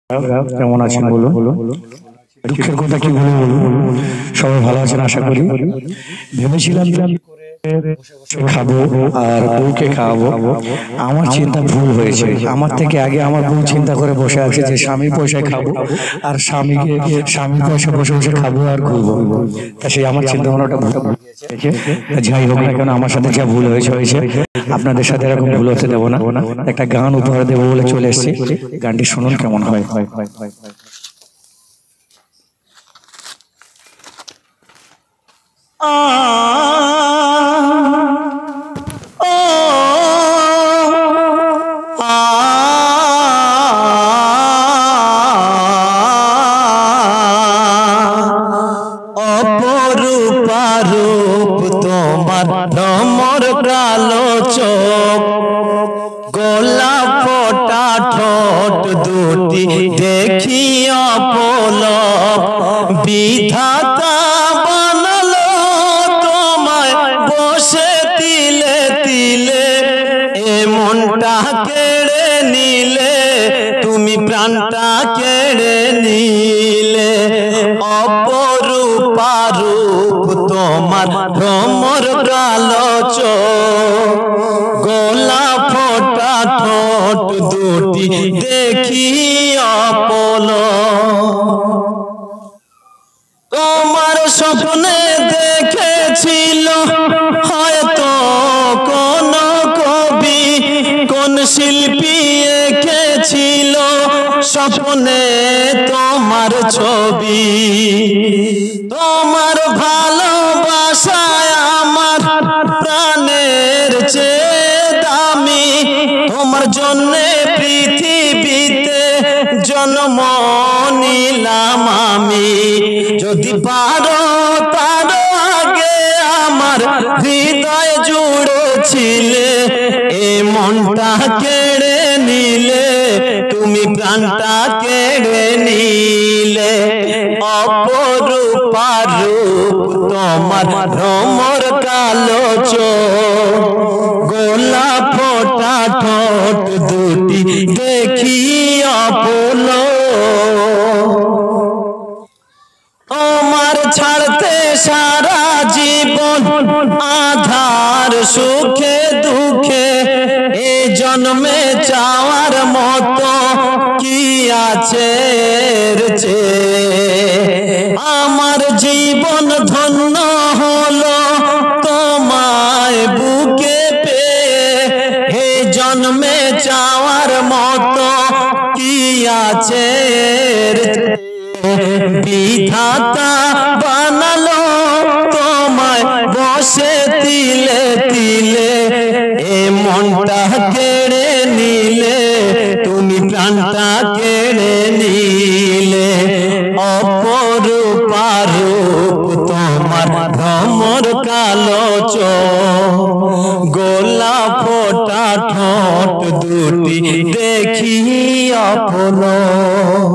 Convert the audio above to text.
কেমন আছেন বলুন। দুঃখের কথা কি বলবো বলুন, সবাই ভালো আছেন আশা করি। ভেবেছিলাম খাবো আর বউকে খাওয়াবো, আমার চিন্তা ভুল হয়েছে। আমার থেকে আগে আমার বউ চিন্তা করে বসে আছে যে স্বামীর পয়সায় খাবো আর স্বামীর পয়সা বসে বসে খাবো আর ঘুরবো। তা সেই আমার চিন্তা ভাবনাটা ভুল। যাই হোক না কেন, আমার সাথে যা ভুল হয়েছে হয়েছে, আপনাদের সাথে এরকম ভুল হতে দেবো না। একটা গান উপহার দেবো বলে চলে এসেছি, গানটি শুনুন কেমন হয়। অপরূপা রূপ তোমার ভ্রমর কালো চোখ, গোলাপ ফোটা ঠোঁট দুটি দেখি অপলক। বিধাতা বানালো তোমায় বসে তিলে তিলে, এমনটা কেড়ে নিলে তুমি প্রাণটা কেড়ে নিলে। অপরূপা রূপ তোমার ভ্রমর কালো চোখ, গোলাপ ফোটা ঠোঁট দুটি দেখি অপলক। তোমার স্বপ্নে দেখেছিল হয়তো কোন কবি, কোন শিল্পী এঁকেছিল স্বপ্নে তোমার ছবি। তোমার ভালোবাসায় আমার প্রাণের চেয়ে দামি, তোমার জন্যে পৃথিবীতে জন্ম নিলাম আমি। যদি পারো তার আগে আমার হৃদয় জুড়েছিলে, এ মনটা কেড়ে নিলে তুমি প্রাণটা কেড়ে নিলে। অপরূপা রূপ তোমার ভ্রমর কালো চোখ, গোলাপ ফোটা ঠোঁট দুটি দেখি অপলক। তোমার ছাড়তে সারা জীবন আধার সুখে দুঃখে, এ জন্মে চাওয়ার মতো কি আছে রে। আমার জীবন ধন্য হলো তোমায় বুকে পেয়ে, এ জন্মে চাওয়ার মতো কি আছে রে। বিধাতা বানালো তোমায় বসে তিলে তিলে, এ মনটা কেড়ে নিলে তুমি প্রাণটা কেড়ে নিলে। অপরূপা রূপ তোমার ভ্রমর কালো চোখ, গোলাপ ফোটা ঠোঁট দুটি দেখি অপলক।